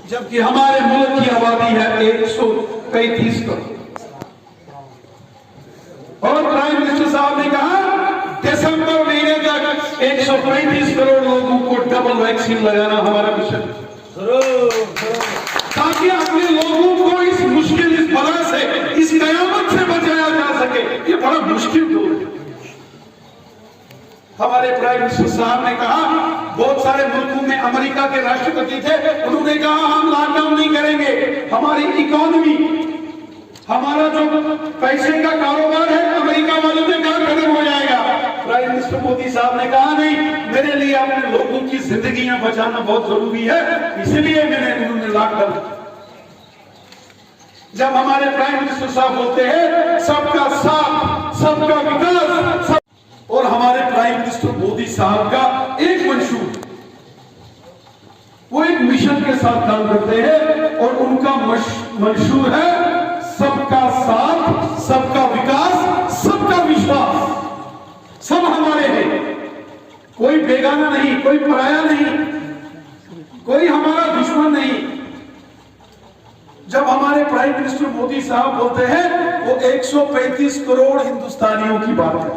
जबकि हमारे मुल्क की आबादी है 135 करोड़। और प्राइम मिनिस्टर साहब ने कहा दिसंबर महीने तक 135 करोड़ लोगों को डबल वैक्सीन लगाना हमारा मिशन, ताकि अपने लोगों को इस मुश्किल, इस बला से, इस कयामत से बचाया जा सके। ये बड़ा मुश्किल दौर है। हमारे प्राइम मिनिस्टर साहब ने कहा, बहुत सारे मुल्कों में अमेरिका के राष्ट्रपति थे, उन्होंने कहा हम लॉकडाउन नहीं करेंगे, हमारी इकोनॉमी, हमारा जो पैसे का कारोबार है अमेरिका वालों ने कहा खत्म हो जाएगा। प्राइम मिनिस्टर मोदी साहब ने कहा नहीं, मेरे लिए अपने लोगों की जिंदगियां बचाना बहुत जरूरी है, इसलिए उन्होंने लॉकडाउन। जब हमारे प्राइम मिनिस्टर साहब बोलते हैं सबका साथ, सबका विकास, और हमारे प्राइम मिनिस्टर मोदी साहब का एक मंशूर, वो एक मिशन के साथ काम करते हैं और उनका मंशूर है सबका साथ, सबका विकास, सबका विश्वास। सब हमारे हैं, कोई बेगाना नहीं, कोई पराया नहीं, कोई हमारा दुश्मन नहीं। जब हमारे प्राइम मिनिस्टर मोदी साहब बोलते हैं वो 135 करोड़ हिंदुस्तानियों की बात है,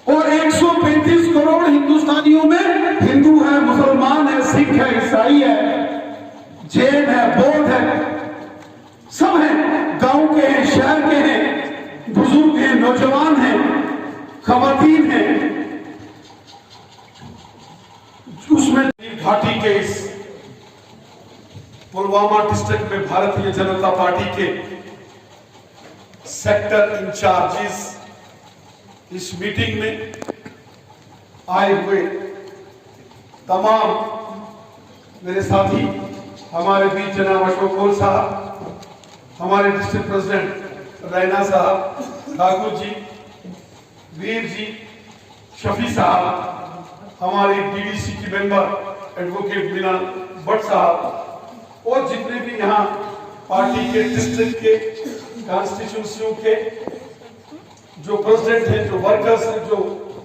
और 135 करोड़ हिंदुस्तानियों में हिंदू है, मुसलमान है, सिख है, ईसाई है, जैन है, बौद्ध है, सब हैं, गांव के हैं, शहर के हैं, बुजुर्ग हैं, नौजवान हैं, खवातीन हैं। उसमें घाटी के इस पुलवामा डिस्ट्रिक्ट में भारतीय जनता पार्टी के सेक्टर इंचार्जेस इस मीटिंग में आए हुए तमाम मेरे साथी, हमारे बीच जनाब अशोक कौल साहब, हमारे डिस्ट्रिक्ट प्रेसिडेंट रैना साहब, ठाकुर जी, वीर जी, शफी साहब, हमारी डीडीसी की मेंबर एडवोकेट मीना भट्ट साहब, और जितने भी यहाँ पार्टी के डिस्ट्रिक्ट के कॉन्स्टिट्यूंसियों के जो प्रेसिडेंट हैं, जो वर्कर्स हैं, जो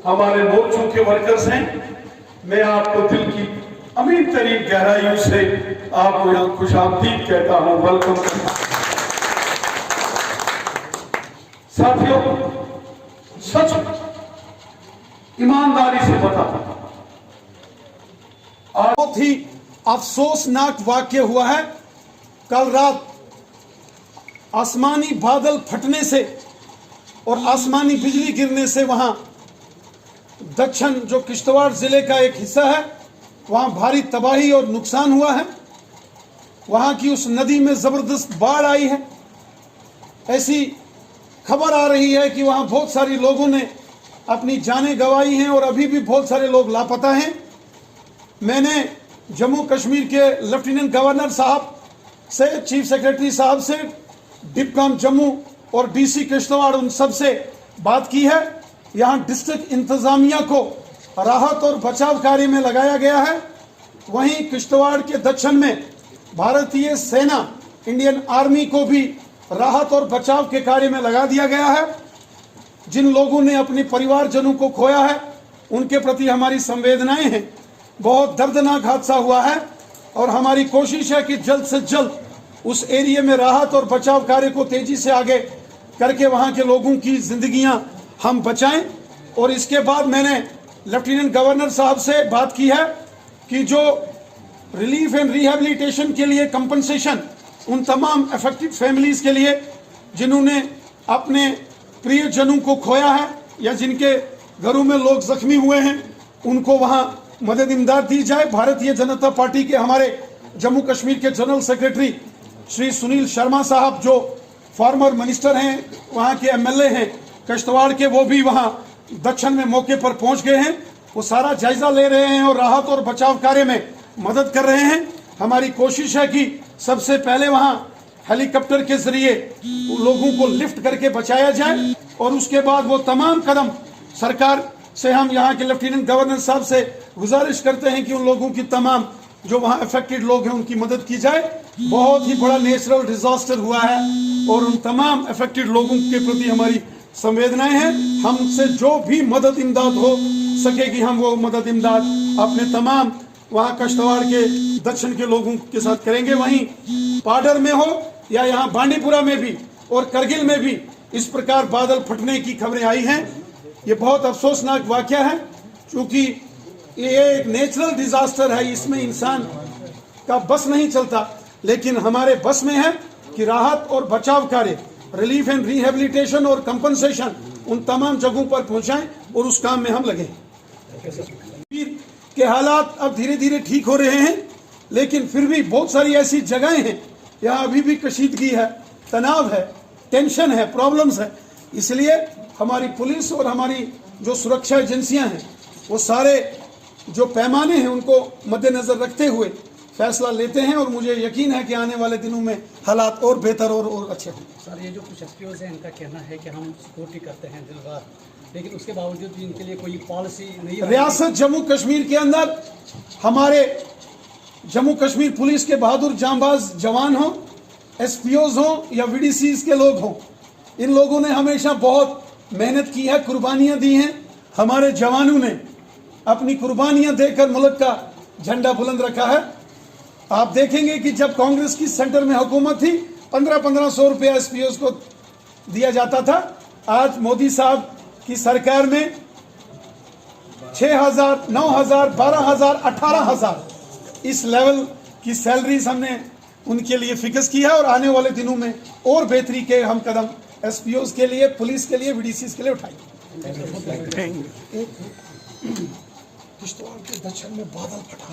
हमारे मोर्चों के वर्कर्स हैं, मैं आपको दिल की अमीन तरीन गहराइयों से आपको यहाँ खुशामदीद कहता हूँ, वेलकम। साथियों, सच ईमानदारी से बताता हूं, बहुत ही अफसोसनाक वाक्य हुआ है। कल रात आसमानी बादल फटने से और आसमानी बिजली गिरने से वहां दक्षिण जो किश्तवाड़ जिले का एक हिस्सा है, वहां भारी तबाही और नुकसान हुआ है। वहां की उस नदी में जबरदस्त बाढ़ आई है। ऐसी खबर आ रही है कि वहां बहुत सारे लोगों ने अपनी जानें गंवाई हैं और अभी भी बहुत सारे लोग लापता हैं। मैंने जम्मू कश्मीर के लेफ्टिनेंट गवर्नर साहब से, चीफ सेक्रेटरी साहब से, डिपकॉम जम्मू और डीसी किश्तवाड़, उन सब से बात की है। यहाँ डिस्ट्रिक्ट इंतजामिया को राहत और बचाव कार्य में लगाया गया है। वहीं किश्तवाड़ के दक्षिण में भारतीय सेना, इंडियन आर्मी को भी राहत और बचाव के कार्य में लगा दिया गया है। जिन लोगों ने अपने परिवारजनों को खोया है उनके प्रति हमारी संवेदनाएं हैं। बहुत दर्दनाक हादसा हुआ है और हमारी कोशिश है कि जल्द से जल्द उस एरिया में राहत और बचाव कार्य को तेजी से आगे करके वहां के लोगों की जिंदगियां हम बचाएं। और इसके बाद मैंने लेफ्टिनेंट गवर्नर साहब से बात की है कि जो रिलीफ एंड रिहेबिलिटेशन के लिए कंपनसेशन उन तमाम अफेक्टेड फैमिलीज के लिए जिन्होंने अपने प्रियजनों को खोया है या जिनके घरों में लोग जख्मी हुए हैं, उनको वहां मदद इमदाद दी जाए। भारतीय जनता पार्टी के हमारे जम्मू कश्मीर के जनरल सेक्रेटरी श्री सुनील शर्मा साहब, जो फॉर्मर मिनिस्टर हैं, वहाँ के एमएलए हैं किश्तवाड़ के, वो भी वहाँ दक्षिण में मौके पर पहुँच गए हैं। वो सारा जायजा ले रहे हैं और राहत और बचाव कार्य में मदद कर रहे हैं। हमारी कोशिश है कि सबसे पहले वहाँ हेलीकॉप्टर के जरिए लोगों को लिफ्ट करके बचाया जाए और उसके बाद वो तमाम कदम सरकार से, हम यहाँ के लेफ्टिनेंट गवर्नर साहब से गुजारिश करते हैं कि उन लोगों की तमाम जो वहाँ अफेक्टेड लोग हैं उनकी मदद की जाए। बहुत ही बड़ा नेचुरल डिजास्टर हुआ है और उन तमाम अफेक्टेड लोगों के प्रति हमारी संवेदनाएं हैं। हमसे जो भी मदद इमदाद हो सकेगी हम वो मदद इमदाद अपने तमाम वहाँ कश्तवाड़ के दक्षिण के लोगों के साथ करेंगे। वहीं पाडर में हो या यहाँ बांडीपुरा में भी और करगिल में भी इस प्रकार बादल फटने की खबरें आई हैं। ये बहुत अफसोसनाक वाकया है, क्योंकि ये एक नेचुरल डिजास्टर है, इसमें इंसान का बस नहीं चलता, लेकिन हमारे बस में है कि राहत और बचाव कार्य, रिलीफ एंड रिहेबिलिटेशन और कंपनसेशन उन तमाम जगहों पर पहुंचाएं और उस काम में हम लगे। के हालात अब धीरे धीरे ठीक हो रहे हैं, लेकिन फिर भी बहुत सारी ऐसी जगहें हैं यहाँ अभी भी कशीदगी है, तनाव है, टेंशन है, प्रॉब्लम्स है। इसलिए हमारी पुलिस और हमारी जो सुरक्षा एजेंसियां हैं वो सारे जो पैमाने हैं उनको मद्देनजर रखते हुए फैसला लेते हैं, और मुझे यकीन है कि आने वाले दिनों में हालात और बेहतर और अच्छे होंगे। सर, ये जो कुछ एसपीओज हैं, इनका कहना है कि हम सिक्योरिटी करते हैं दिन रात, लेकिन उसके बावजूद भी इनके लिए कोई पॉलिसी नहीं है। रियासत जम्मू कश्मीर के अंदर हमारे जम्मू कश्मीर पुलिस के बहादुर जांबाज जवान हों, एसपीओज हों या वीडीसीज के लोग हों, इन लोगों ने हमेशा बहुत मेहनत की है, कुर्बानियां दी हैं। हमारे जवानों ने अपनी कुर्बानियां देकर मुल्क का झंडा बुलंद रखा है। आप देखेंगे कि जब कांग्रेस की सेंटर में हुकूमत थी 1500 रुपया एसपीओज को दिया जाता था। आज मोदी साहब की सरकार में 6000, 9000, 12000, 18000 इस लेवल की सैलरीज हमने उनके लिए फिक्स की है, और आने वाले दिनों में और बेहतरी के हम कदम एसपीओज के लिए, पुलिस के लिए, वीडीसीज के लिए उठाएंगे। किश्तवाड़ के दक्षिण में बादल फटा।